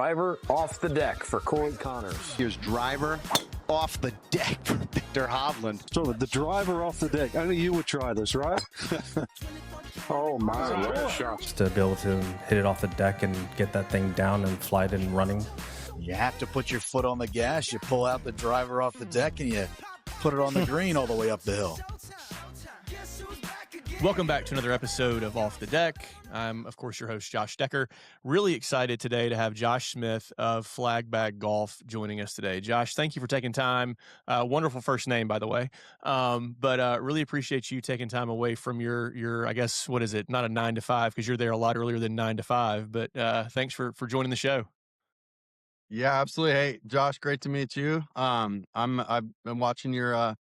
driver off the deck for Corey Connors. Here's driver off the deck for Victor Hovland. So the driver off the deck. I know you would try this, right? Oh my, what a shot. Just to be able to hit it off the deck and get that thing down and fly it and running. You have to put your foot on the gas. You pull out the driver off the deck and you put it on the green all the way up the hill. Welcome back to another episode of Off the Deck. I'm, of course, your host, Josh Decker. Really excited today to have Josh Smith of Flagbag Golf joining us today. Josh, thank you for taking time. Wonderful first name, by the way. But really appreciate you taking time away from your, I guess, what is it? Not a 9 to 5, because you're there a lot earlier than 9 to 5. But thanks for joining the show. Yeah, absolutely. Hey, Josh, great to meet you. I've been watching your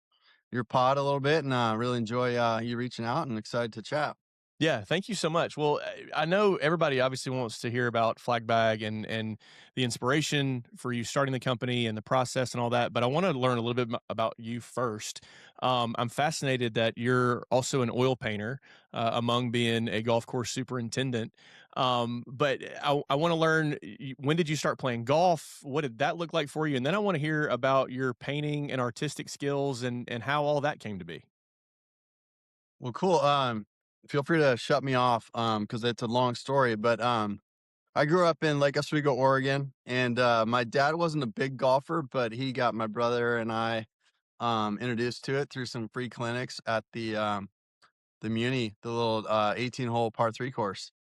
pod a little bit, and really enjoy you reaching out, and excited to chat. Yeah, thank you so much. Well, I know everybody obviously wants to hear about Flagbag and the inspiration for you starting the company and the process and all that, but I want to learn a little bit about you first. I'm fascinated that you're also an oil painter, among being a golf course superintendent. But I want to learn, when did you start playing golf? What did that look like for you? And then I want to hear about your painting and artistic skills and how all that came to be. Well, cool. Feel free to shut me off because it's a long story. But I grew up in Lake Oswego, Oregon, and my dad wasn't a big golfer, but he got my brother and I introduced to it through some free clinics at the Muni, the little 18-hole par 3 course,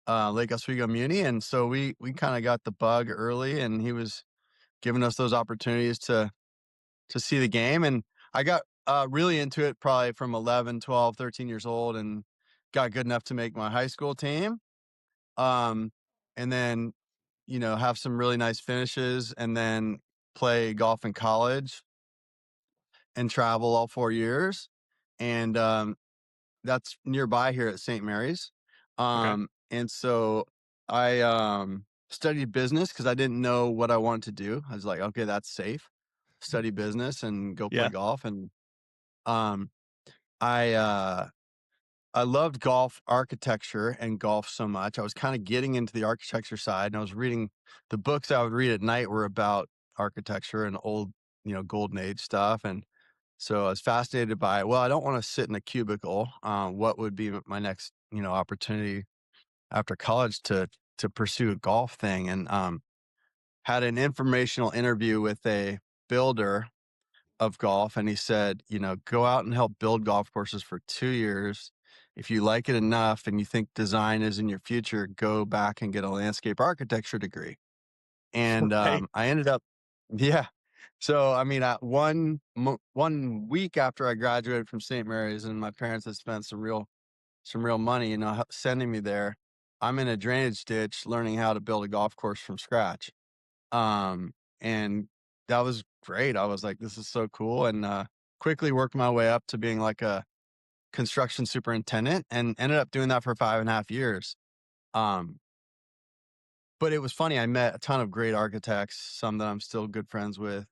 Lake Oswego Muni. And so we kind of got the bug early, and he was giving us those opportunities to see the game. And I got really into it probably from 11, 12, 13 years old, and got good enough to make my high school team. And then, have some really nice finishes, and then play golf in college and travel all 4 years. And that's nearby here at St. Mary's. Okay. And so I studied business because I didn't know what I wanted to do. I was like, okay, that's safe. Study business and go play golf. And I loved golf architecture and golf so much. I was kind of getting into the architecture side, and I was reading the books I would read at night were about architecture and old, golden age stuff. And so I was fascinated by it. Well, I don't want to sit in a cubicle. What would be my next, opportunity after college to pursue a golf thing? And had an informational interview with a builder of golf, and he said, go out and help build golf courses for 2 years. If you like it enough and you think design is in your future, go back and get a landscape architecture degree. And I ended up, So, one week after I graduated from St. Mary's, and my parents had spent some real money, sending me there, I'm in a drainage ditch learning how to build a golf course from scratch. And that was great. I was like, this is so cool. And quickly worked my way up to being like a construction superintendent, and ended up doing that for 5.5 years. But it was funny. I met a ton of great architects, some that I'm still good friends with.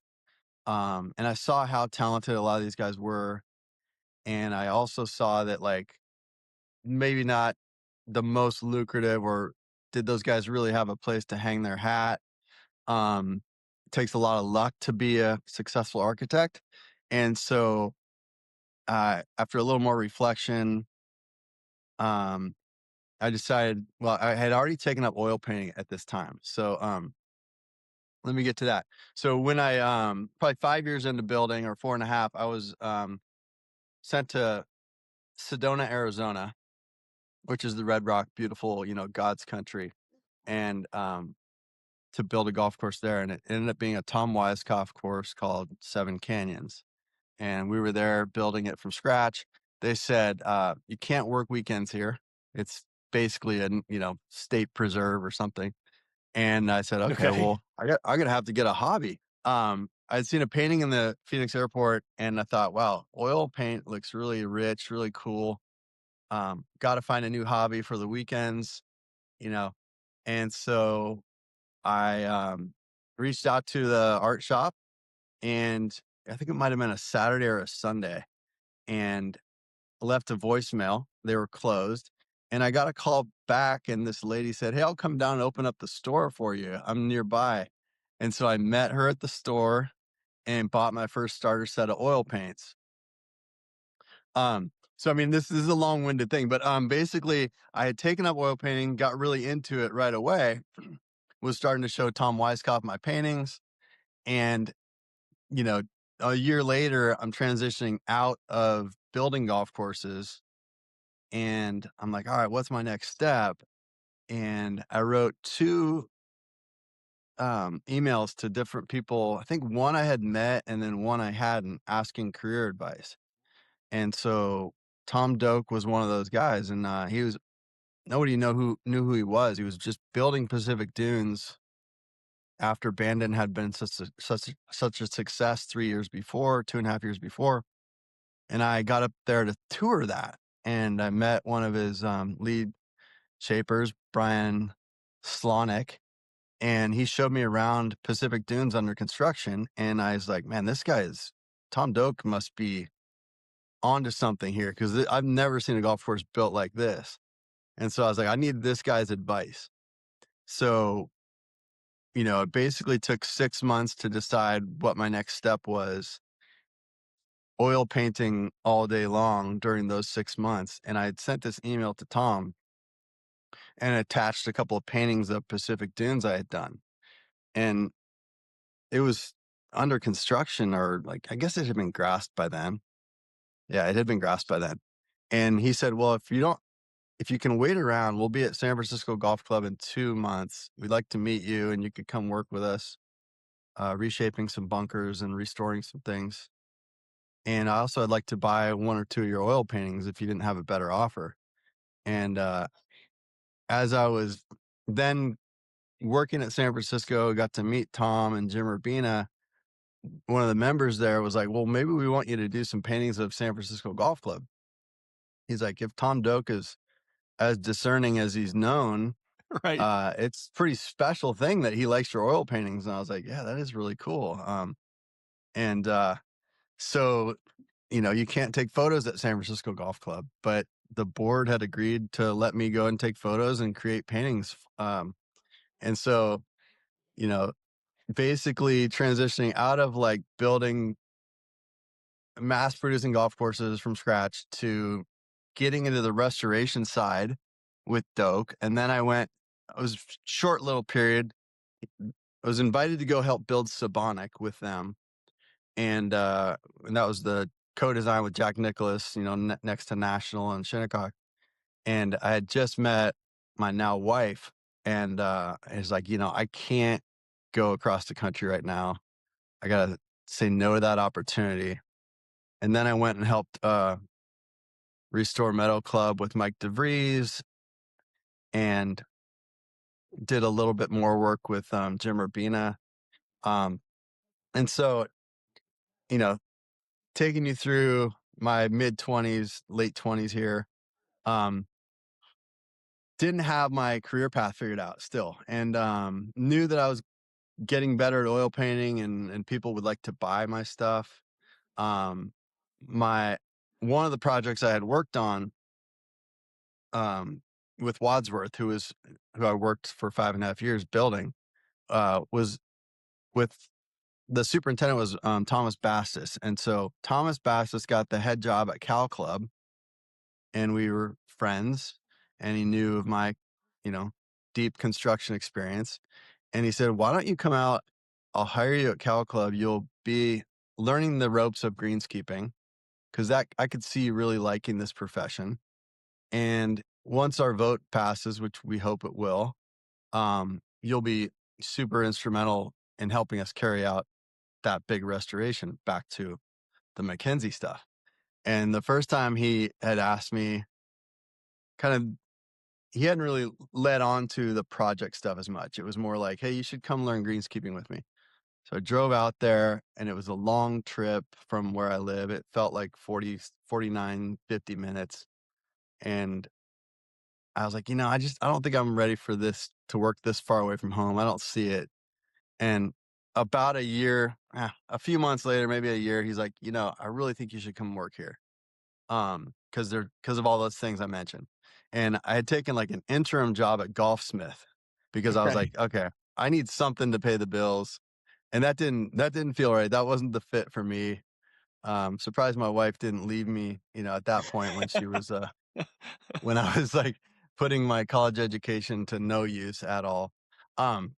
And I saw how talented a lot of these guys were. And I also saw that, like, maybe not the most lucrative, or did those guys really have a place to hang their hat? It takes a lot of luck to be a successful architect. And so after a little more reflection, I decided, well, I had already taken up oil painting at this time. So let me get to that. So when I probably 5 years into building, or 4.5, I was sent to Sedona, Arizona, which is the Red Rock, beautiful, God's country, and to build a golf course there. And it ended up being a Tom Weiskopf course called Seven Canyons. And we were there building it from scratch. They said, you can't work weekends here. It's basically a, state preserve or something. And I said, okay. Well, I'm going to have to get a hobby. I'd seen a painting in the Phoenix airport, and I thought, wow, oil paint looks really rich, really cool. Got to find a new hobby for the weekends, And so I reached out to the art shop, and I think it might have been a Saturday or a Sunday, and left a voicemail. They were closed. And I got a call back, and this lady said, "Hey, I'll come down and open up the store for you. I'm nearby." And so I met her at the store and bought my first starter set of oil paints. So I mean, this is a long-winded thing, but basically I had taken up oil painting, got really into it right away, was starting to show Tom Weiskopf my paintings, and you know, a year later, I'm transitioning out of building golf courses, and I'm like, all right, what's my next step? And I wrote two emails to different people. I think one I had met, and then one I hadn't, asking career advice. And so Tom Doak was one of those guys, and he was nobody knew who he was. He was just building Pacific Dunes after Bandon had been such a success 3 years before, 2.5 years before. And I got up there to tour that, and I met one of his lead shapers, Brian Slonick, and he showed me around Pacific Dunes under construction. And I was like, man, Tom Doak must be onto something here, because I've never seen a golf course built like this. And so I was like, I need this guy's advice. So, it basically took 6 months to decide what my next step was, oil painting all day long during those 6 months. And I had sent this email to Tom and attached a couple of paintings of Pacific Dunes I had done. And it was under construction, or like, I guess it had been grassed by then. Yeah, it had been grassed by then. And he said, well, if you can wait around, we'll be at San Francisco Golf Club in 2 months. We'd like to meet you, and you could come work with us, reshaping some bunkers and restoring some things. And I'd like to buy 1 or 2 of your oil paintings if you didn't have a better offer. And as I was then working at San Francisco, got to meet Tom and Jim Urbina. One of the members there was like, well, maybe we want you to do some paintings of San Francisco Golf Club. He's like, if Tom Doak is as discerning as he's known, Right. it's a pretty special thing that he likes your oil paintings. And I was like, yeah, that is really cool. So, you can't take photos at San Francisco Golf Club, but the board had agreed to let me go and take photos and create paintings. And so, basically transitioning out of like building, mass producing golf courses from scratch, to getting into the restoration side with Doak. And then I was a short little period. I was invited to go help build Sabonic with them. And that was the co-design with Jack Nicklaus, next to National and Shinnecock. And I had just met my now wife, and it's like, I can't go across the country right now. I got to say no to that opportunity. And then I went and helped restore Meadow Club with Mike DeVries, and did a little bit more work with Jim Urbina. And so, taking you through my mid-20s, late 20s here, didn't have my career path figured out still, and knew that I was getting better at oil painting, and people would like to buy my stuff. One of the projects I had worked on with Wadsworth, who I worked for 5.5 years building, was with the superintendent was Thomas Bastis. And so Thomas Bastis got the head job at Cal Club, and we were friends, and he knew of my, deep construction experience. And he said, why don't you come out? I'll hire you at Cal Club. You'll be learning the ropes of greenskeeping, because I could see you really liking this profession. And once our vote passes, which we hope it will, you'll be super instrumental in helping us carry out that big restoration back to the Mackenzie stuff. And the first time he had asked me, he hadn't really led on to the project stuff as much. It was more like, hey, you should come learn greenskeeping with me. So I drove out there, and it was a long trip from where I live. It felt like 49, 50 minutes. And I was like, I don't think I'm ready for this, to work this far away from home. I don't see it. And about a few months later, maybe a year, he's like, I really think you should come work here. Because of all those things I mentioned. and I had taken like an interim job at Golfsmith because I was Right. like, okay, I need something to pay the bills, and that didn't feel right. That wasn't the fit for me. Surprised my wife didn't leave me, at that point when she was when I was like putting my college education to no use at all. Um,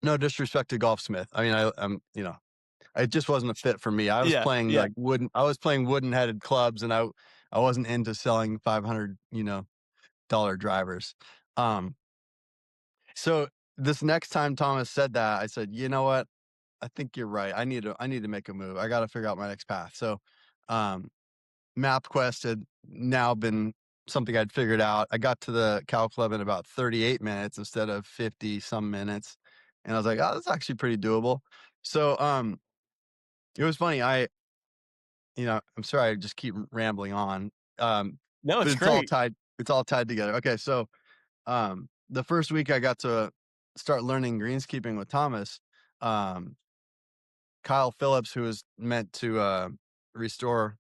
no disrespect to Golfsmith. I mean, it just wasn't a fit for me. I was Yeah, playing yeah. like wooden headed clubs, and I wasn't into selling 500, dollar drivers. Um, so this next time Thomas said that, I said, you know what? I think you're right. I need to make a move. I got to figure out my next path. So, um, MapQuest had now been something I'd figured out. I got to the Cal Club in about 38 minutes instead of 50 some minutes. And I was like, oh, that's actually pretty doable. So it was funny. I'm sorry I just keep rambling on. No, But it's great. it's all tied together. Okay, so the first week I got to start learning greenskeeping with Thomas. Um Kyle Phillips, who was meant to restore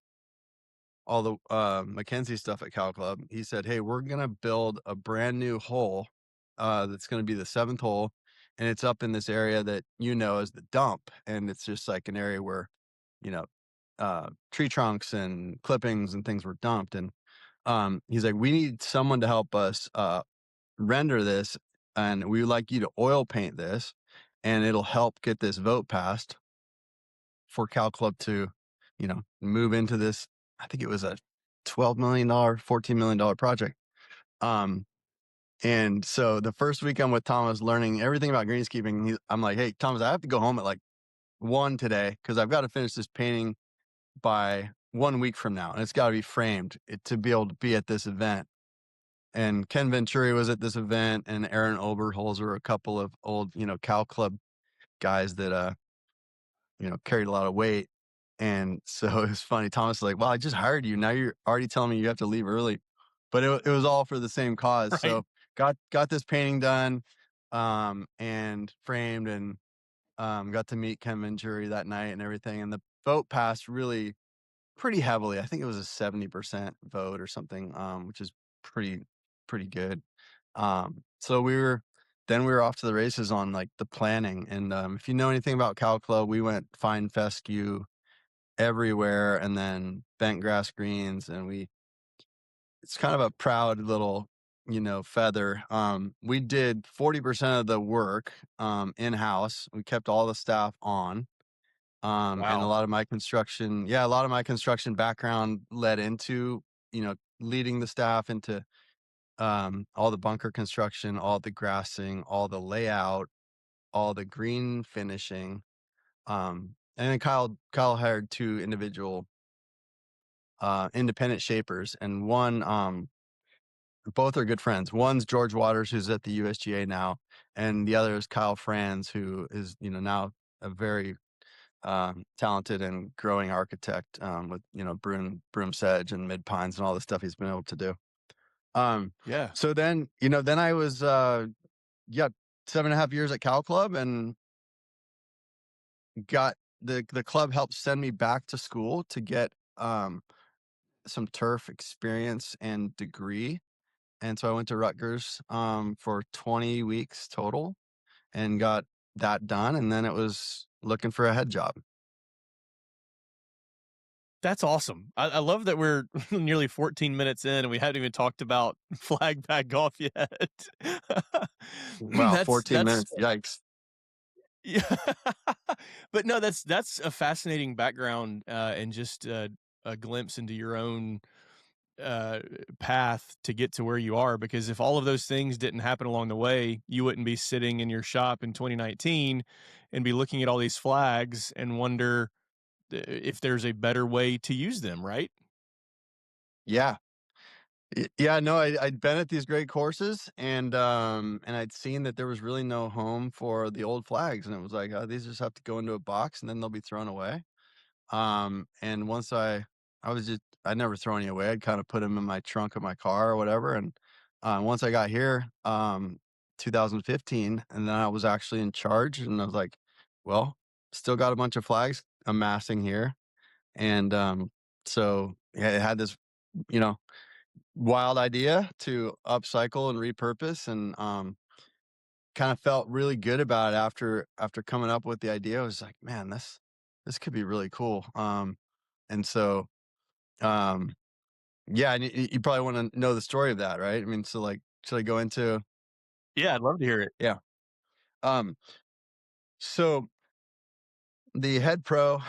all the Mackenzie stuff at Cal Club, he said, "Hey, we're gonna build a brand new hole that's gonna be the seventh hole, and it's up in this area that as the dump, and it's just like an area where you know tree trunks and clippings and things were dumped." And he's like, "We need someone to help us render this, and we would like you to oil paint this, and it'll help get this vote passed for Cal Club to, move into this." I think it was a $12 million, $14 million project. Um, and so the first week I'm with Thomas learning everything about greenskeeping, I'm like, "Hey, Thomas, I have to go home at like 1 today because I've got to finish this painting by 1 week from now, and it's got to be framed to be able to be at this event." And Ken Venturi was at this event, and Aaron Oberholzer, a couple of old, Cal Club guys that carried a lot of weight. And so it was funny. Thomas was like, "Well, I just hired you. Now you're already telling me you have to leave early." But it was all for the same cause. Right. So got this painting done, and framed, and got to meet Ken Venturi that night and everything. And the vote passed really pretty heavily. I think it was a 70% vote or something, which is pretty good. So we were off to the races on like the planning. And if you know anything about Cal Club, we went fine fescue everywhere, and then bent grass greens, and it's kind of a proud little feather. We did 40% of the work in-house. We kept all the staff on. And a Wow. lot of my construction background led into leading the staff into all the bunker construction, all the grassing, all the layout, all the green finishing. And then Kyle hired two individual independent shapers, and both are good friends. One's George Waters, who's at the USGA now, and the other is Kyle Franz, who is now a very talented and growing architect with Broom Sedge and Mid Pines and all the stuff he's been able to do. Yeah. So then I was 7.5 years at Cal Club, and got the club helped send me back to school to get some turf experience and degree. And so I went to Rutgers for 20 weeks total and got that done. And then it was looking for a head job. That's awesome. I love that we're nearly 14 minutes in and we haven't even talked about flag bag golf yet. Wow, 14 That's minutes. Yikes. yeah. But no, that's a fascinating background and just a glimpse into your own uh path to get to where you are, because if all of those things didn't happen along the way, you wouldn't be sitting in your shop in 2019 and be looking at all these flags and wonder if there's a better way to use them, right? Yeah. Yeah, no, I'd been at these great courses, and I'd seen that there was really no home for the old flags, and it was like, oh, these just have to go into a box and then they'll be thrown away. And once I'd never throw any away. I'd kind of put them in my trunk of my car or whatever. And once I got here, 2015, and then I was actually in charge, and I was like, well, still got a bunch of flags amassing here. And so yeah, it had this, you know, wild idea to upcycle and repurpose, and kind of felt really good about it after coming up with the idea. I was like, man, this could be really cool. And so um yeah, and you probably want to know the story of that, right? I mean, so like, should I go into? Yeah, I'd love to hear it. Yeah. Um, so the head pro,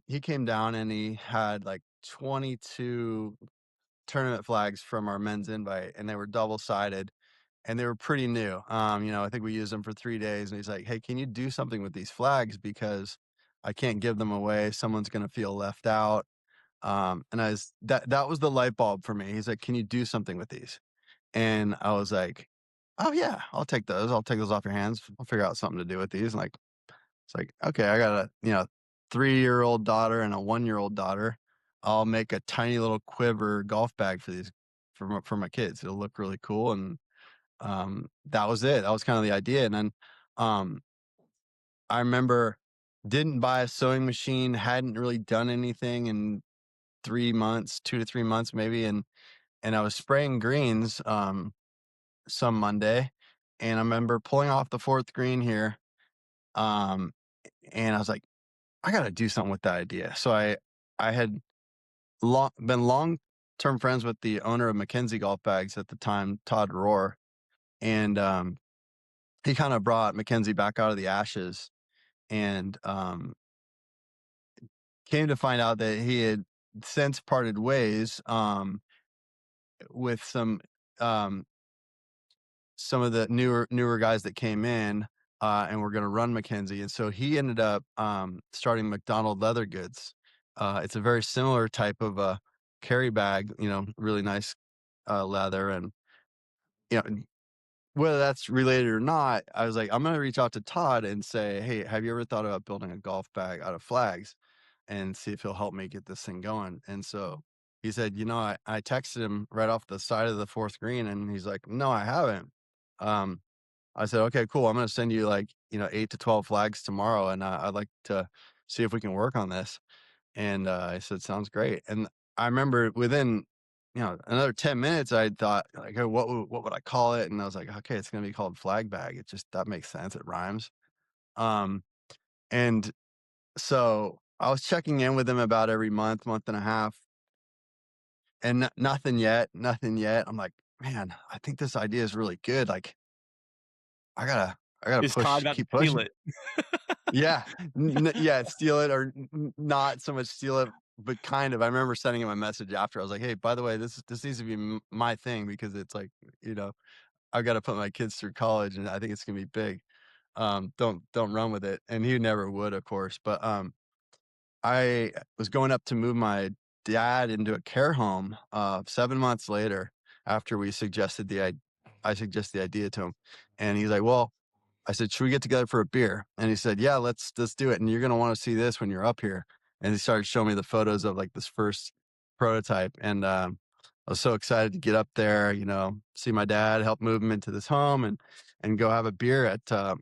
he came down and he had like 22 tournament flags from our men's invite, and they were double sided and they were pretty new. I think we used them for 3 days, and he's like, hey, can you do something with these flags? Because I can't give them away. Someone's going to feel left out. And that was the light bulb for me. He's like, can you do something with these? And I was like, oh yeah, I'll take those. I'll take those off your hands. I'll figure out something to do with these. And like, it's like, okay, I got a 3-year-old daughter and a 1-year-old daughter. I'll make a tiny little quiver golf bag for these for my kids. It'll look really cool. And that was it. That was kind of the idea. And then um I remember didn't buy a sewing machine, hadn't really done anything in 3 months, 2 to 3 months maybe, and I was spraying greens some Monday, and I remember pulling off the fourth green here, um, and I was like, I got to do something with that idea. So I had been long-term friends with the owner of Mackenzie Golf Bags at the time, Todd Rohr, and he kind of brought Mackenzie back out of the ashes, and came to find out that he had since parted ways with um, some of the newer guys that came in, and were going to run Mackenzie. And so he ended up starting McDonald Leather Goods. It's a very similar type of a carry bag, really nice leather. And you know whether that's related or not, I was like, I'm going to reach out to Todd and say, hey, have you ever thought about building a golf bag out of flags and see if he'll help me get this thing going? And so he said, I texted him right off the side of the fourth green, and he's like, no, I haven't. um I said, okay, cool. I'm going to send you like, 8 to 12 flags tomorrow. And I'd like to see if we can work on this. And I said, sounds great. And I remember within, another 10 minutes, I thought like, hey, what would I call it? And I was like, okay, it's going to be called Flagbag. That makes sense. It rhymes. Um, and so I was checking in with him about every month and a half, and nothing yet. I'm like, man, I think this idea is really good. Like, I gotta Is Todd about to keep steal pushing. it? Yeah. Yeah, steal it, or not so much steal it, but kind of. I remember sending him a message after. I was like, hey, by the way, this needs to be my thing, because it's like, I've got to put my kids through college, and I think it's gonna be big. Don't run with it. And he never would, of course. But I was going up to move my dad into a care home 7 months later, after I suggested the idea to him. And he's like, well, I said, should we get together for a beer? And he said, yeah, let's do it. And you're going to want to see this when you're up here. And he started showing me the photos of like this first prototype. And I was so excited to get up there, see my dad, help move him into this home, and go have a beer at the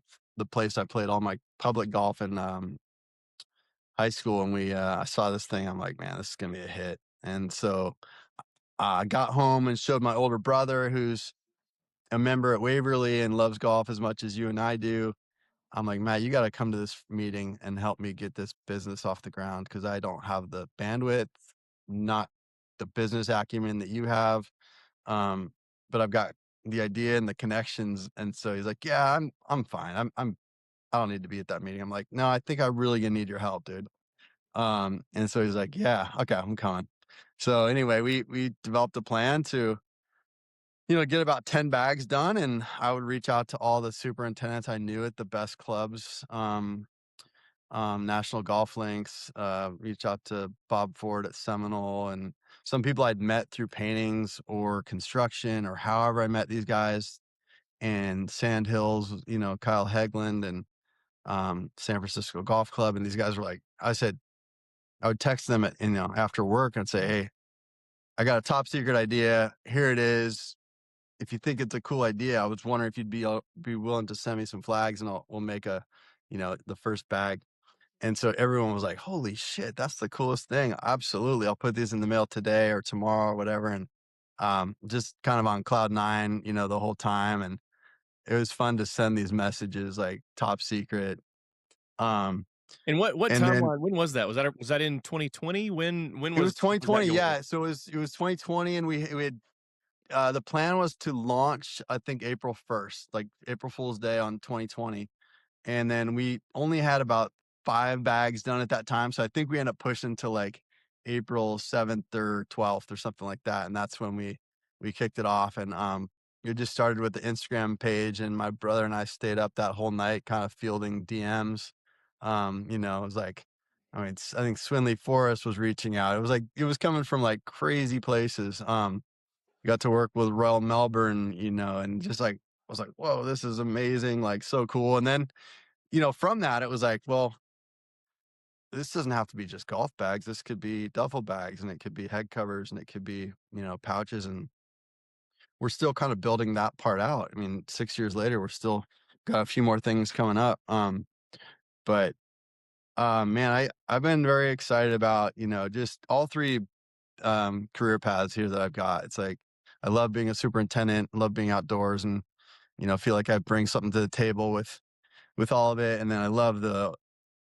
place I played all my public golf in high school. And I saw this thing. I'm like, man, this is going to be a hit. And so I got home and showed my older brother, who's a member at Waverly and loves golf as much as you and I do. I'm like, Matt, you got to come to this meeting and help me get this business off the ground, because I don't have the bandwidth, not the business acumen that you have. But I've got the idea and the connections. And so he's like, yeah, I'm fine. I don't need to be at that meeting. I'm like, no, I think I really gonna need your help, dude. And so he's like, yeah, okay, I'm coming. So anyway, we developed a plan to get about 10 bags done. And I would reach out to all the superintendents I knew at the best clubs, National Golf Links, reach out to Bob Ford at Seminole, and some people I'd met through paintings or construction, or however I met these guys, and Sand Hills, Kyle Hegland, and San Francisco Golf Club. And these guys were like, I would text them after work and say, hey, I got a top secret idea. Here it is. If you think it's a cool idea, I was wondering if you'd be willing to send me some flags, and we'll make the first bag. And so everyone was like, holy shit, that's the coolest thing. Absolutely. I'll put these in the mail today or tomorrow or whatever. And just kind of on cloud nine, the whole time. And it was fun to send these messages like top secret. Um, And what and then timeline? When was that? Was that in 2020? When it was was that 2020. going on? Yeah. So it was 2020, and we had the plan was to launch, I think, April 1st, like April Fool's Day on 2020. And then we only had about 5 bags done at that time. So I think we ended up pushing to like April 7th or 12th or something like that. And that's when we kicked it off. And it just started with the Instagram page, and my brother and I stayed up that whole night kind of fielding DMs. It was like, I think Swinley Forest was reaching out. It was coming from like crazy places. Got to work with Royal Melbourne, and just like, I was like, whoa, this is amazing. Like, so cool. And then, from that, it was like, well, this doesn't have to be just golf bags. This could be duffel bags, and it could be head covers, and it could be, pouches. And we're still kind of building that part out. I mean, 6 years later, we're still got a few more things coming up. But man, I've been very excited about, just all three career paths here that I've got. It's like, I love being a superintendent, love being outdoors, and, feel like I bring something to the table with all of it. And then I love the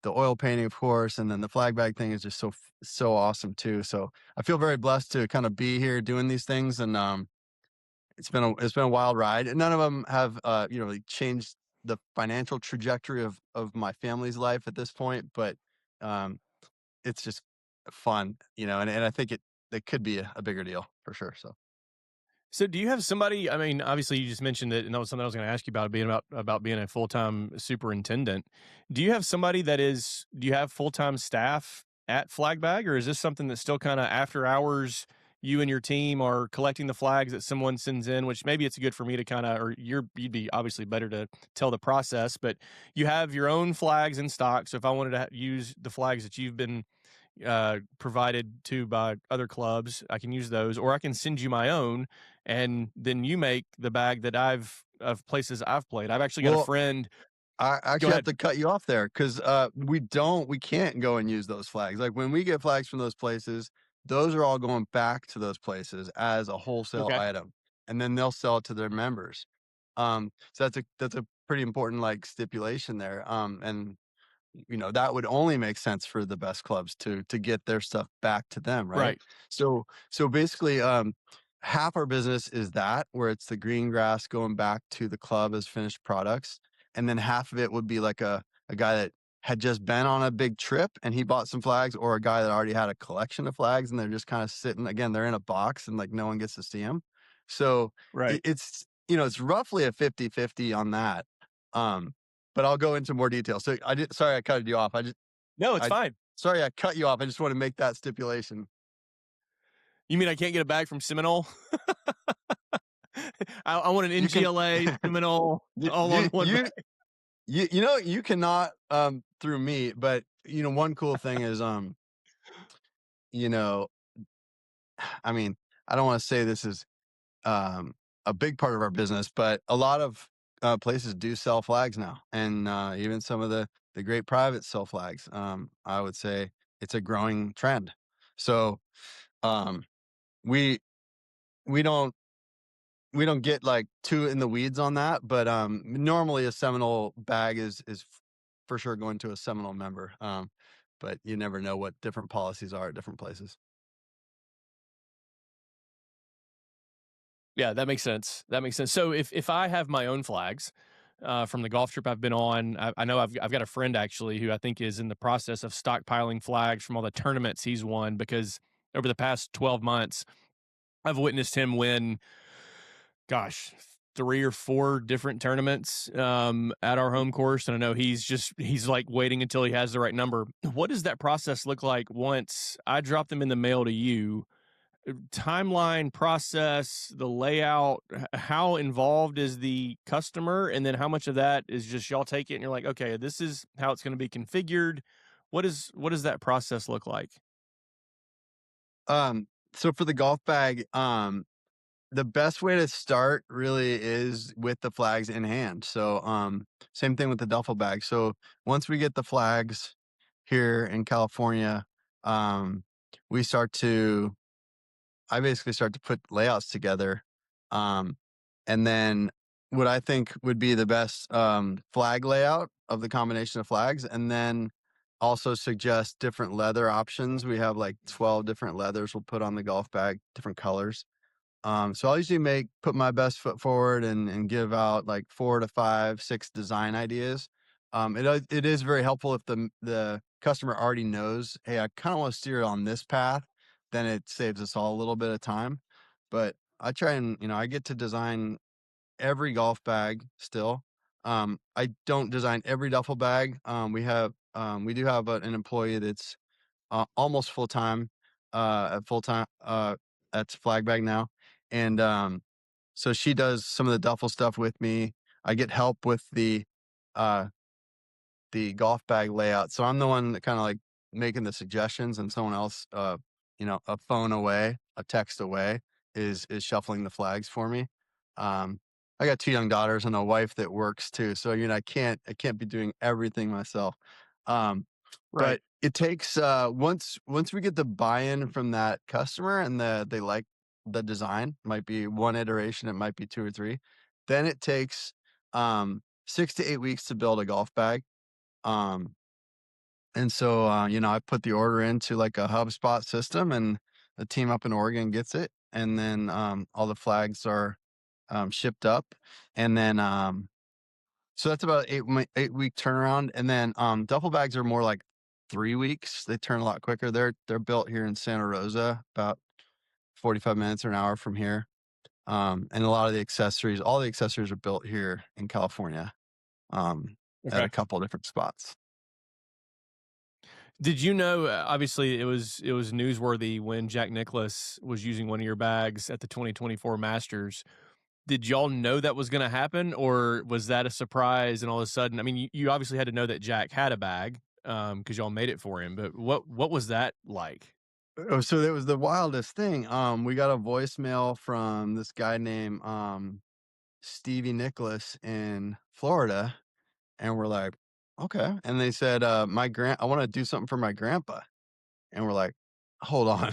oil painting, of course, and then the flag bag thing is just so awesome too. So I feel very blessed to kind of be here doing these things, and it's been a wild ride. And none of them have like changed the financial trajectory of my family's life at this point, but it's just fun, and I think it could be a bigger deal for sure. So do you have somebody, I mean, obviously you just mentioned it, and that was something I was going to ask you about, being about being a full-time superintendent. Do you have somebody do you have full-time staff at Flagbag, or is this something that's still kind of after hours, you and your team are collecting the flags that someone sends in, which maybe it's good for me to kind of, or you'd be obviously better to tell the process, but you have your own flags in stock. So if I wanted to use the flags that you've been provided to by other clubs, I can use those, or I can send you my own, and then you make the bag that of places I've played. I've actually got a Well, friend. I Go actually have ahead. to cut you off there because we can't go and use those flags. Like when we get flags from those places, those are all going back to those places as a wholesale Okay. item, and then they'll sell it to their members. So that's a pretty important like stipulation there. And that would only make sense for the best clubs to get their stuff back to them, right? Right. So basically, half our business is that, where it's the green grass going back to the club as finished products, and then half of it would be like a guy that had just been on a big trip and he bought some flags, or a guy that already had a collection of flags and they're just kind of sitting, again, they're in a box and like no one gets to see them. So Right. it's roughly a 50-50 on that. um but I'll go into more detail. So sorry, I cut you off. No, it's I, fine. sorry, I cut you off. I just want to make that stipulation. You mean I can't get a bag from Seminole? I want an You can, NGLA Seminole you, all on you, one you, bag. you cannot, through me, but one cool thing is, you know, I mean, I don't want to say this is, a big part of our business, but a lot of places do sell flags now, and even some of the great privates sell flags. I would say it's a growing trend. So um, we we don't we don't get like too in the weeds on that, but normally a Seminole bag is for sure going to a Seminole member. But you never know what different policies are at different places. Yeah, that makes sense. That makes sense. So if I have my own flags from the golf trip I've been on, I know I've got a friend actually who I think is in the process of stockpiling flags from all the tournaments he's won, because over the past 12 months, I've witnessed him win, gosh, 3 or 4 different tournaments at our home course. And I know he's like waiting until he has the right number. What does that process look like once I drop them in the mail to you? Timeline, process, the layout, how involved is the customer, and then how much of that is just y'all take it and you're like, okay, this is how it's going to be configured. What does that process look like? So for the golf bag, the best way to start really is with the flags in hand. So same thing with the duffel bag. So once we get the flags here in California, we start to I basically start to put layouts together. And then what I think would be the best flag layout of the combination of flags, and then also suggest different leather options. We have like 12 different leathers we'll put on the golf bag, different colors. So I'll usually put my best foot forward and give out like 4 to 5, 6 design ideas. It is very helpful if the customer already knows, hey, I kind of want to steer on this path, then it saves us all a little bit of time. But I try and, I get to design every golf bag still. I don't design every duffel bag. We do have an employee that's almost full time, at Flagbag now, and so she does some of the duffel stuff with me. I get help with uh, the golf bag layout. So I'm the one that kind of like making the suggestions, and someone else, a phone away, a text away, is shuffling the flags for me. I got 2 young daughters and a wife that works too, so I can't be doing everything myself. Um, Right. but it takes once we get the buy-in from that customer and they like the design, might be one iteration, it might be 2 or 3, then it takes 6 to 8 weeks to build a golf bag. Um, and so, I put the order into like a HubSpot system, and the team up in Oregon gets it. And then all the flags are shipped up. And then, so that's about 8-week turnaround. And then duffel bags are more like 3 weeks. They turn a lot quicker. They're built here in Santa Rosa, about 45 minutes or an hour from here. And a lot of all the accessories are built here in California, at Okay. a couple different spots. Did you know? Obviously, it was newsworthy when Jack Nicklaus was using one of your bags at the 2024 Masters. Did y'all know that was going to happen, or was that a surprise? And all of a sudden, I mean, you obviously had to know that Jack had a bag because y'all made it for him. But what was that like? Oh, so it was the wildest thing. We got a voicemail from this guy named Stevie Nicholas in Florida, and we're like, okay. And they said, I want to do something for my grandpa. And we're like, hold on.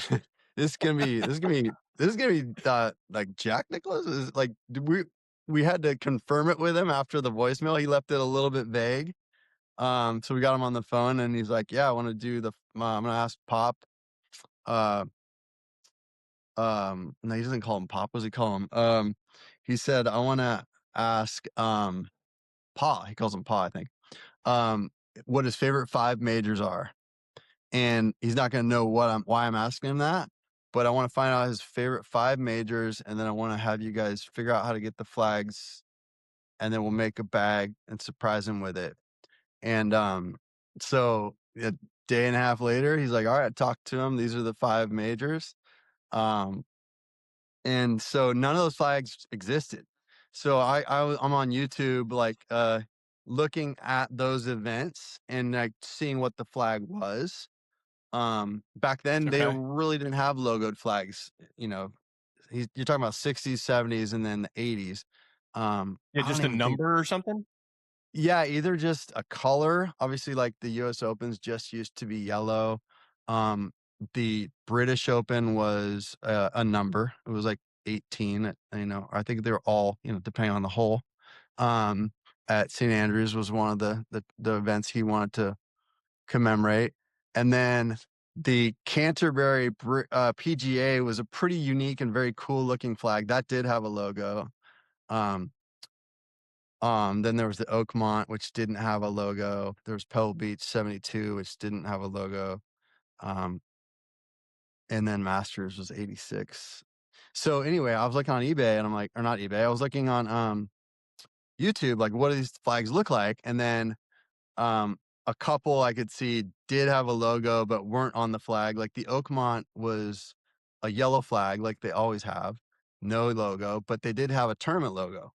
This is gonna be like Jack Nicholas is like we had to confirm it with him after the voicemail. He left it a little bit vague. So we got him on the phone, and he's like, yeah, I want to do I'm gonna ask Pop. Uh, no, he doesn't call him Pop. What does he call him? He said, I want to ask Pa. He calls him Pa, I think. What his favorite 5 majors are. And he's not going to know why I'm asking him that, but I want to find out his favorite 5 majors, and then I want to have you guys figure out how to get the flags, and then we'll make a bag and surprise him with it. And so a day and a half later, he's like, all right, talk to him. These are the 5 majors. Um, and so none of those flags existed. So I'm on YouTube, like looking at those events and like seeing what the flag was. Back then they Okay. really didn't have logoed flags. You're talking about 60s, 70s, and then the 80s. Yeah, I don't just a even think. number or something. Yeah, either just a color. Obviously, like the U.S. Opens just used to be yellow. Um, the British Open was a number. It was like 18. I think they were all, depending on the hole. Um, at St. Andrews was one of the events he wanted to commemorate. And then the Canterbury PGA was a pretty unique and very cool looking flag that did have a logo. Then there was the Oakmont, which didn't have a logo. There was Pebble Beach 72, which didn't have a logo. Um, and then Masters was 86. So anyway, I was looking on eBay, and I'm like, or not eBay, I was looking on YouTube, like, what do these flags look like? And then a couple I could see did have a logo but weren't on the flag. Like the Oakmont was a yellow flag, like they always have, no logo, but they did have a tournament logo.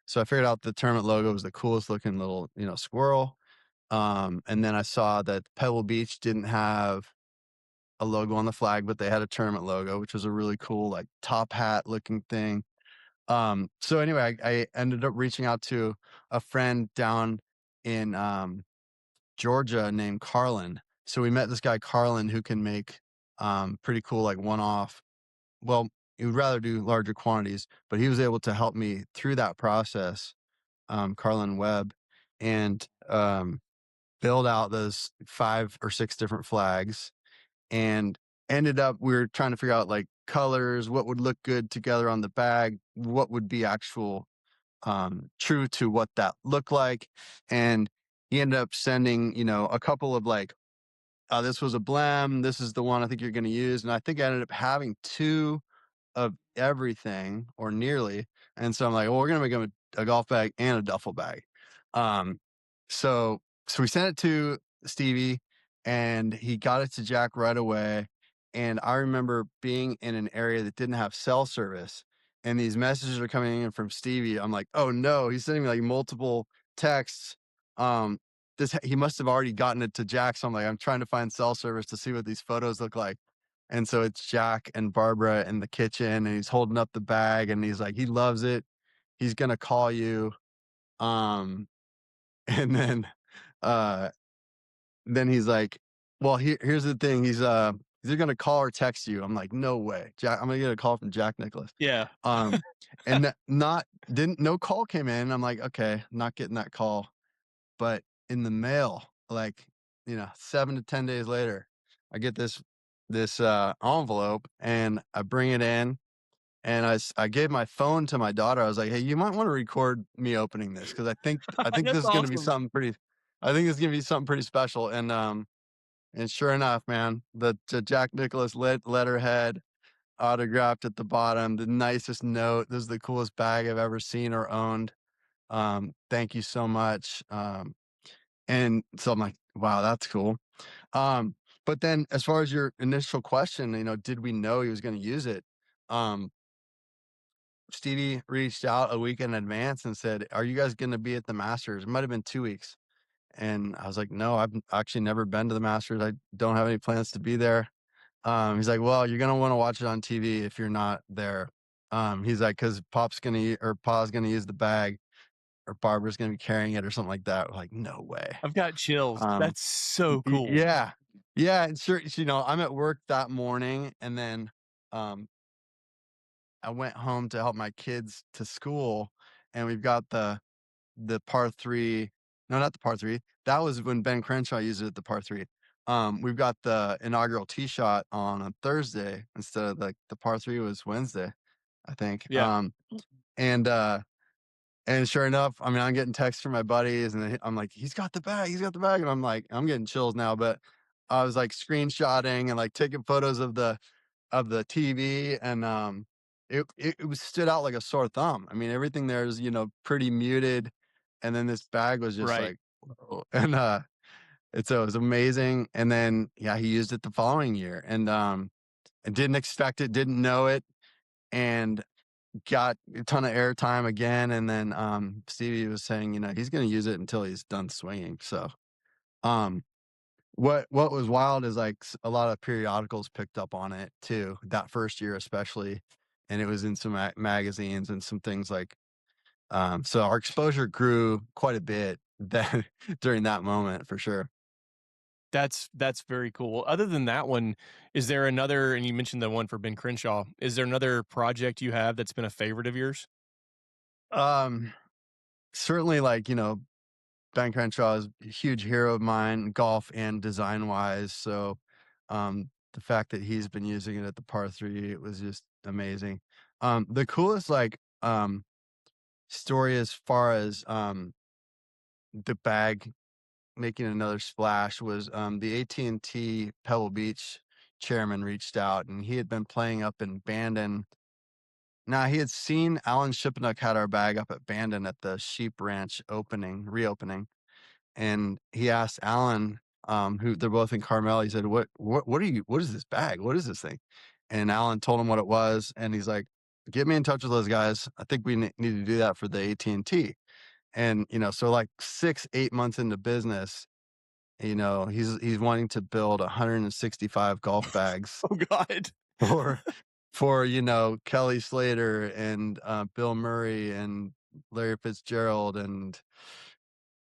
So I figured out the tournament logo was the coolest looking little, squirrel. And then I saw that Pebble Beach didn't have a logo on the flag, but they had a tournament logo, which was a really cool, like top hat looking thing. So anyway, I ended up reaching out to a friend down in Georgia named Carlin. So we met this guy Carlin who can make pretty cool like one-off well, he would rather do larger quantities, but he was able to help me through that process, Carlin Webb, and build out those 5 or 6 different flags, and ended up we were trying to figure out like colors, what would look good together on the bag, what would be actual true to what that looked like. And he ended up sending, a couple of like, this was a blem, this is the one I think you're going to use. And I think I ended up having 2 of everything or nearly. And so I'm like, well, we're going to make him a golf bag and a duffel bag. Um, so, so we sent it to Stevie and he got it to Jack right away. And I remember being in an area that didn't have cell service and these messages are coming in from Stevie. I'm like, oh no, he's sending me like multiple texts. He must have already gotten it to Jack. So I'm like, I'm trying to find cell service to see what these photos look like. And so it's Jack and Barbara in the kitchen and he's holding up the bag and he's like, he loves it. He's going to call you. Um, and then he's like, well, here's the thing. He's either going to call or text you. I'm like, no way. Jack, I'm going to get a call from Jack Nicholas. Yeah. And no call came in. I'm like, okay, not getting that call. But in the mail, like, 7 to 10 days later, I get this envelope and I bring it in and I gave my phone to my daughter. I was like, hey, you might want to record me opening this because I think That's this is going to be awesome. something pretty. I think it's going to be something pretty special. And sure enough, man, the Jack Nicholas letterhead autographed at the bottom, the nicest note. This is the coolest bag I've ever seen or owned. Thank you so much. And so I'm like, wow, that's cool. But then as far as your initial question, did we know he was going to use it? Stevie reached out a week in advance and said, are you guys going to be at the Masters? It might've been 2 weeks. And I was like, no, I've actually never been to the Masters. I don't have any plans to be there. He's like, well, you're going to want to watch it on TV if you're not there. He's like, cause Pa's going to use the bag or Barbara's going to be carrying it or something like that. We're like, no way. I've got chills. That's so cool. Yeah. Yeah. And sure, I'm at work that morning and then I went home to help my kids to school and we've got the par 3. No, not the par 3. That was when Ben Crenshaw used it at the par 3. We've got the inaugural tee shot on Thursday instead of like the par 3 was Wednesday, I think. Yeah. And sure enough, I mean, I'm getting texts from my buddies and I'm like, he's got the bag. And I'm like, I'm getting chills now, but I was like screenshotting and like taking photos of the TV and it was stood out like a sore thumb. I mean, everything there is, pretty muted. And then this bag was just Right. like, whoa. And so it was amazing. And then, yeah, he used it the following year and didn't expect it, didn't know it. And got a ton of airtime again. And then Stevie was saying, he's going to use it until he's done swinging. So what was wild is like a lot of periodicals picked up on it too, that first year especially. And it was in some magazines and some things like, so our exposure grew quite a bit during that moment for sure. That's very cool. Other than that one, is there another, and you mentioned the one for Ben Crenshaw, is there another project you have that's been a favorite of yours? Certainly like, Ben Crenshaw is a huge hero of mine, golf and design wise. So, the fact that he's been using it at the par 3, it was just amazing. The coolest story as far as the bag making another splash was the AT&T Pebble Beach chairman reached out and he had been playing up in Bandon. Now he had seen Alan Shipnuck had our bag up at Bandon at the Sheep Ranch reopening. And he asked Alan, who they're both in Carmel. He said, what is this bag? What is this thing? And Alan told him what it was. And he's like, get me in touch with those guys. I think we need to do that for the AT&T. And, so like 6-8 months into business, he's wanting to build 165 golf bags Oh God. for Kelly Slater and Bill Murray and Larry Fitzgerald and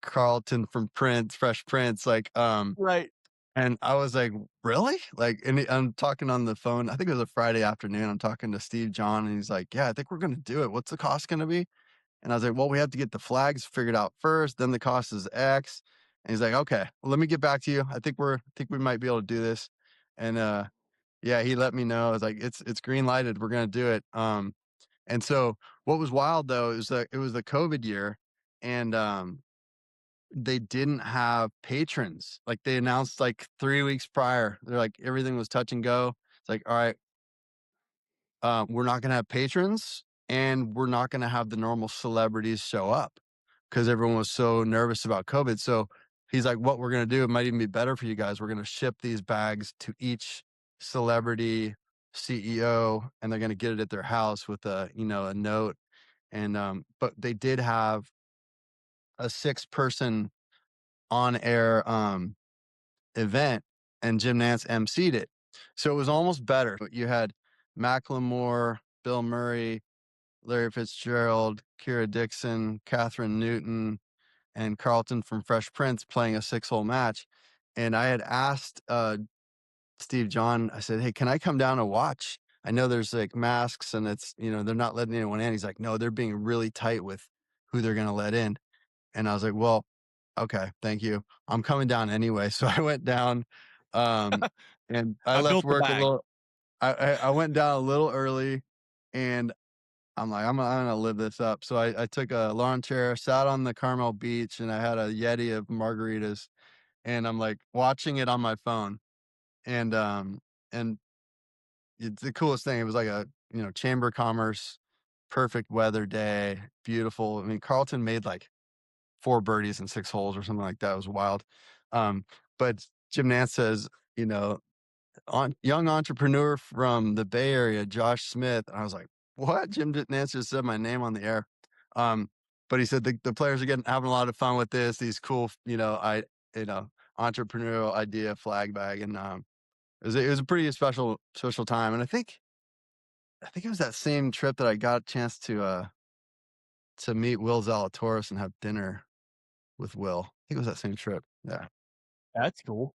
Carlton from Fresh Prince, like Right. And I was like, really? Like, and I'm talking on the phone. I think it was a Friday afternoon. I'm talking to Steve John, and he's like, yeah, I think we're going to do it. What's the cost going to be? And I was like, well, we have to get the flags figured out first. Then the cost is X. And he's like, okay, well, let me get back to you. I think we might be able to do this. And, yeah, he let me know. I was like, it's green lighted. We're going to do it. And so what was wild though, is that it was the COVID year, and, they didn't have patrons. Like, they announced like 3 weeks prior. They're like, everything was touch and go. It's like, all right, we're not going to have patrons, and we're not going to have the normal celebrities show up because everyone was so nervous about COVID. So he's like, what we're going to do, it might even be better for you guys. We're going to ship these bags to each celebrity CEO, and they're going to get it at their house with a note. And, but they did have a 6-person on air, event, and Jim Nance emceed it. So it was almost better. You had Macklemore, Bill Murray, Larry Fitzgerald, Kira Dixon, Catherine Newton, and Carlton from Fresh Prince playing a 6-hole match. And I had asked Steve John, I said, hey, can I come down and watch? I know there's like masks, and it's, they're not letting anyone in. He's like, no, they're being really tight with who they're going to let in. And I was like, well, okay, thank you. I'm coming down anyway. So I went down, and I I left built the work a bag. little, I went down a little early, and I'm like, I'm gonna live this up. So I took a lawn chair, sat on the Carmel beach, and I had a Yeti of margaritas, and I'm like watching it on my phone. And it's the coolest thing. It was like a, chamber of commerce, perfect weather day, beautiful. I mean, Carlton made like 4 birdies and 6 holes or something like that. It was wild. Um, but Jim Nance says, you know, young entrepreneur from the Bay Area, Josh Smith. And I was like, what? Jim Nance just said my name on the air. But he said the players are having a lot of fun with this. These cool, entrepreneurial idea flag bag, and it was a pretty special time. And I think it was that same trip that I got a chance to meet Will Zalatoris and have dinner with Will. I think it was that same trip. Yeah. That's cool.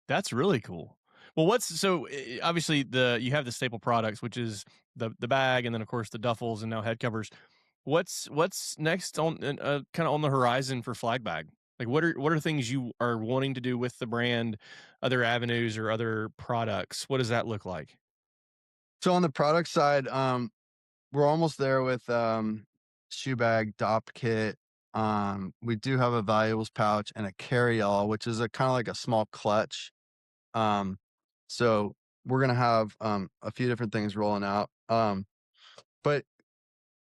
That's really cool. Well, obviously you have the staple products, which is the bag, and then of course the duffels, and now head covers. What's next on kind of on the horizon for Flagbag? Like, what are things you are wanting to do with the brand, other avenues or other products? What does that look like? So on the product side, we're almost there with shoe bag, DOP kit. We do have a valuables pouch and a carry-all, which is a kind of like a small clutch. So we're gonna have a few different things rolling out. But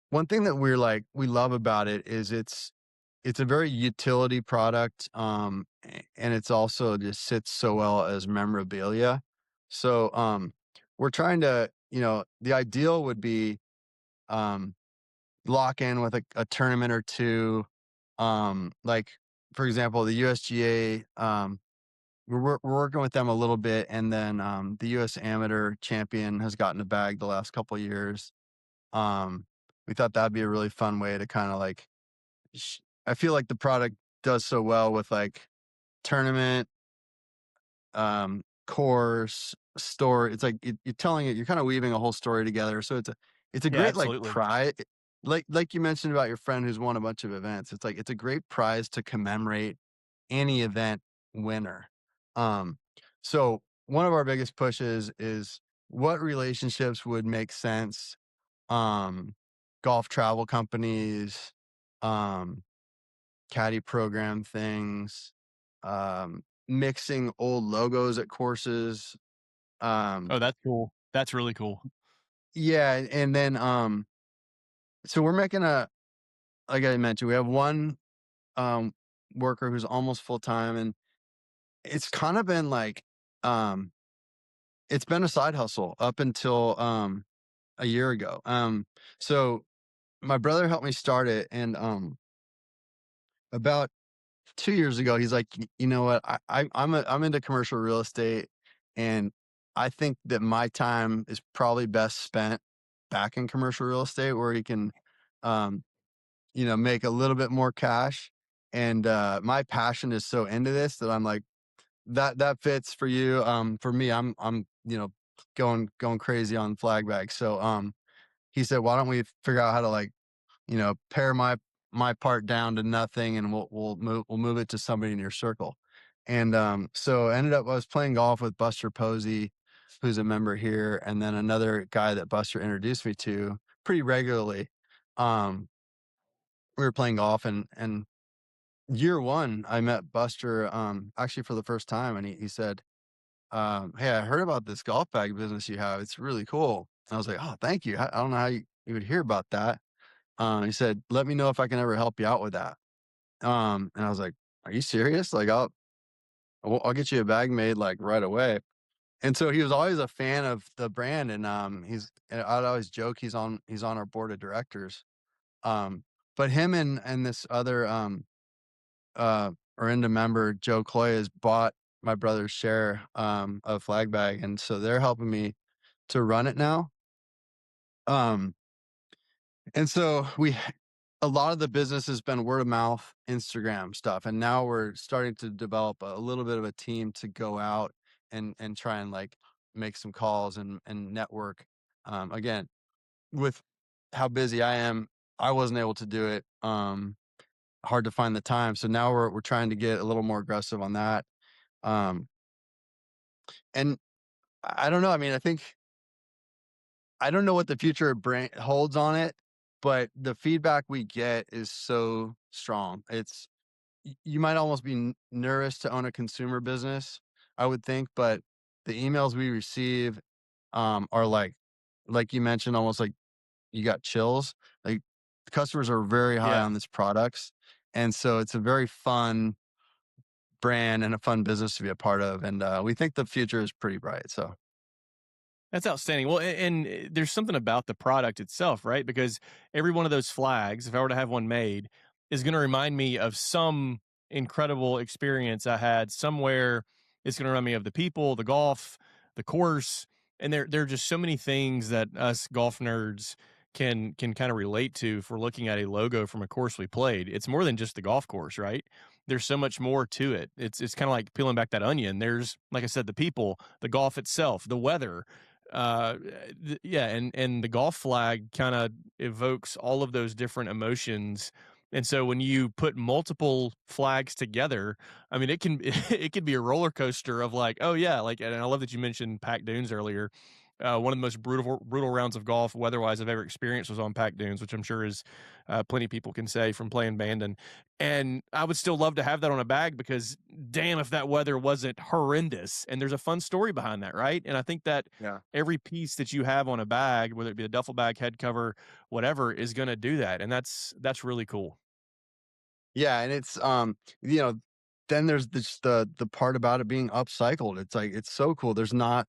one thing that we love about it is it's a very utility product, and it's also just sits so well as memorabilia. So we're trying to, the ideal would be um, lock in with a tournament or two. Like, for example, the USGA, we're working with them a little bit, and then the US Amateur Champion has gotten a bag the last couple of years. Um, we thought that'd be a really fun way to kind of like, I feel like the product does so well with like tournament, course, story. It's like you're telling it, you're kind of weaving a whole story together. So it's a Yeah, great like absolutely. prize. Like you mentioned about your friend who's won a bunch of events. It's like it's a great prize to commemorate any event winner. Um, so one of our biggest pushes is what relationships would make sense. Um, Golf travel companies, um, caddy program things, mixing old logos at courses. Oh, Um, that's cool. That's really cool. yeah, and then so we're making like I mentioned, we have one um worker who's almost full time, and it's kind of been like um it's been a side hustle up until a year ago. So my brother helped me start it, and about 2 years ago, he's like, You know what? I'm into commercial real estate, and I think that my time is probably best spent back in commercial real estate where he can, um, make a little bit more cash. And my passion is so into this that I'm like, that fits for you. For me, I'm going crazy on Flagbag. So he said, why don't we figure out how to like pare my part down to nothing, and we'll move it to somebody in your circle. And so I was playing golf with Buster Posey, who's a member here, and then another guy that Buster introduced me to pretty regularly. Um, we were playing golf, and year one, I met Buster actually for the first time, and he said, "Hey, I heard about this golf bag business you have. It's really cool." And I was like, "Oh, thank you. I don't know how you would hear about that." He said, "Let me know if I can ever help you out with that." And I was like, "Are you serious? Like, I'll get you a bag made like right away." And so he was always a fan of the brand, and I'd always joke he's on our board of directors. Um, but him and this other Orinda member, Joe Cloy, has bought my brother's share of Flagbag, and so they're helping me to run it now. And so a lot of the business has been word of mouth, Instagram stuff, and now we're starting to develop a little bit of a team to go out and try and like make some calls and network. Again, with how busy I am, I wasn't able to do it. Hard to find the time, so now we're trying to get a little more aggressive on that. Um, and I don't know. I mean, I don't know what the future of brand holds on it, but the feedback we get is so strong. You might almost be nervous to own a consumer business, I would think, but the emails we receive are like you mentioned, almost like you got chills. Like customers are very high Yeah. on this products, and so it's a very fun brand and a fun business to be a part of, and we think the future is pretty bright. So That's outstanding. Well, and there's something about the product itself, right? Because every one of those flags, if I were to have one made, is going to remind me of some incredible experience I had somewhere. It's going to remind me of the people, the golf, the course, and there are just so many things that us golf nerds can kind of relate to if we're looking at a logo from a course we played. It's more than just the golf course, right? There's so much more to it. It's kind of like peeling back that onion. There's, like I said, the people, the golf itself, the weather, uh yeah, and the golf flag kind of evokes all of those different emotions. And so when you put multiple flags together, I mean, it can it could be a roller coaster of like, oh yeah, like, and I love that you mentioned Pack Dunes earlier. One of the most brutal rounds of golf weather-wise I've ever experienced was on Pack Dunes, which I'm sure is plenty of people can say from playing Bandon. And I would still love to have that on a bag because damn if that weather wasn't horrendous. And there's a fun story behind that, right? And I think that yeah. every piece that you have on a bag, whether it be a duffel bag, head cover, whatever, is going to do that. And that's really cool. Yeah, and it's then there's the part about it being upcycled. It's like it's so cool. There's not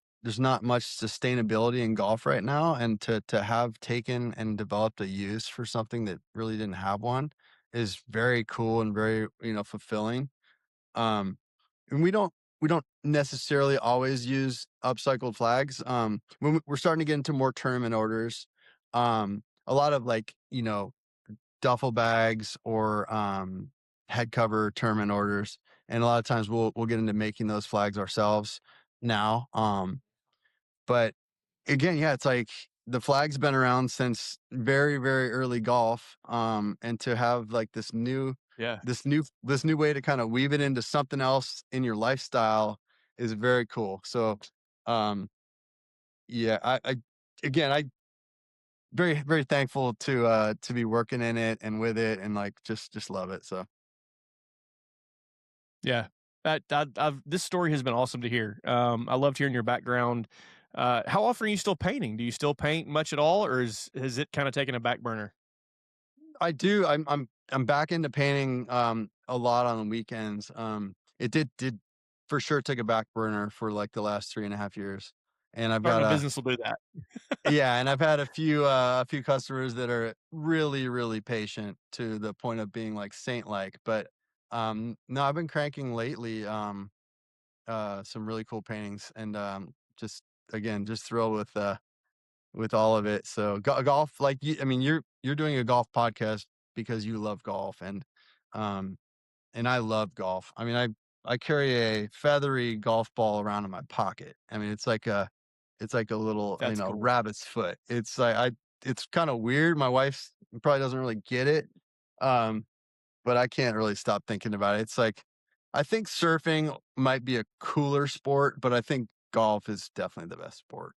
much sustainability in golf right now, and to have taken and developed a use for something that really didn't have one is very cool and very, fulfilling. Um and we don't necessarily always use upcycled flags. When we're starting to get into more tournament orders, a lot of like, duffel bags or head cover tournament orders, and a lot of times we'll get into making those flags ourselves now. But again, yeah, it's like the flag's been around since very, very early golf, and to have like Yeah. this new way to kind of weave it into something else in your lifestyle is very cool. So yeah, I again, I very, very thankful to be working in it and with it, and like just love it. So Yeah. This story has been awesome to hear. I loved hearing your background. How often are you still painting? Do you still paint much at all, or has it kind of taken a back burner? I do. I'm back into painting a lot on the weekends. It did for sure take a back burner for like the last 3.5 years. And I've got Starting a business will do that. yeah, and I've had a few customers that are really, really patient to the point of being like saint like. But no, I've been cranking lately some really cool paintings, and just again just thrilled with all of it. So golf, like you, I mean, you're doing a golf podcast because you love golf, um, and I love golf. I mean, I carry a feathery golf ball around in my pocket. I mean, it's like a little, That's cool. rabbit's foot. It's like it's kind of weird. My wife probably doesn't really get it. But I can't really stop thinking about it. It's like, I think surfing might be a cooler sport, but I think golf is definitely the best sport,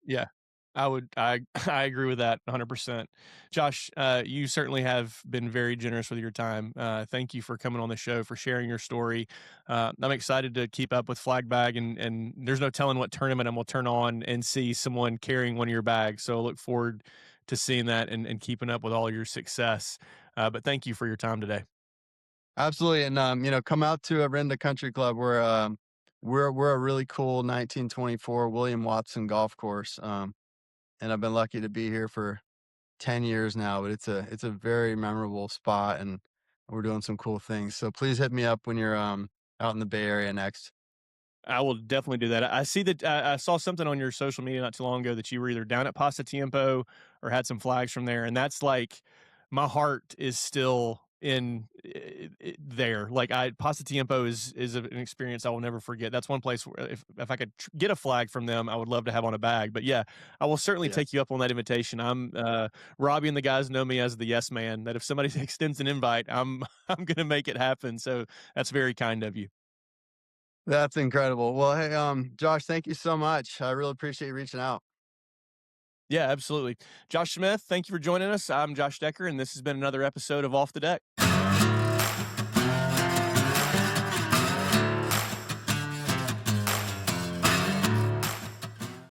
Yeah, I I agree with that 100%. Josh, you certainly have been very generous with your time. Thank you for coming on the show, for sharing your story. I'm excited to keep up with Flagbag, and there's no telling what tournament I'm gonna turn on and see someone carrying one of your bags. So I look forward to seeing that and keeping up with all your success. But thank you for your time today. Absolutely. And come out to Arinda Country Club. We're a really cool 1924 William Watson golf course. And I've been lucky to be here for 10 years now, but it's a very memorable spot, and we're doing some cool things. So please hit me up when you're out in the Bay Area next. I will definitely do that. I see that I saw something on your social media not too long ago that you were either down at Pasta Tiempo or had some flags from there, and that's like my heart is still in there. Like Pasta Tiempo is an experience I will never forget. That's one place where if I could get a flag from them, I would love to have on a bag. But yeah, I will certainly take you up on that invitation. I'm Robbie and the guys know me as the yes man. That if somebody extends an invite, I'm gonna make it happen. So that's very kind of you. That's incredible. Well, hey, Josh, thank you so much. I really appreciate you reaching out. Yeah, absolutely. Josh Smith, thank you for joining us. I'm Josh Decker, and this has been another episode of Off the Deck.